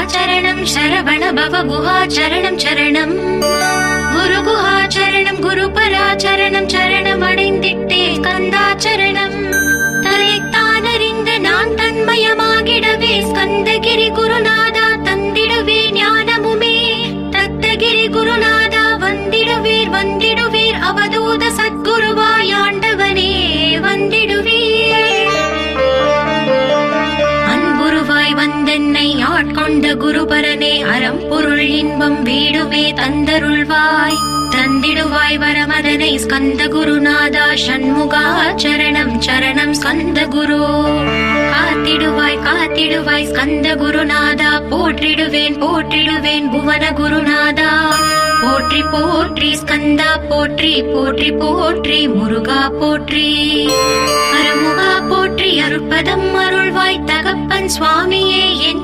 சரணம் சரவண பவ குஹா சரணம் சரணம் குரு குஹா சரணம் குரு பரா சரணம் சரணம் அடைந்திட்டே ஸ்கந்தா சரணம் தன்னைத்தானறிந்து நான் தன்மயமாகிடவே ஸ்கந்தகிரி குருநாதா தந்திடுவே ஞானமுமே தத்தகிரி குருநாதா வந்திடுவீர் வந்திடுவீர் அவதூத சத்குருவாய் ஆண்டவனே வந்திடுவீர் அன்புருவாய் வந்தென்னை ஆட்கொண்ட குருபரனே அறம் பொருள் இன்பம் வீடுமே தந்தருள்வாய் தந்திடுவாய் வரமதனை ஸ்கந்த குருநாதா ஷண்முகா சரணம் சரணம் ஸ்கந்த குரு காத்திடுவாய் காத்திடுவாய் ஸ்கந்த குருநாதா போற்றிடுவேன் போற்றிடுவேன் புவன குருநாதா போற்றி போற்றி ஸ்கந்தா போற்றி போற்றி போற்றி முருகா போற்றி அருமுகா போற்றி அருட்பதம் அருள்வாய் தகப்பன் சுவாமியே என்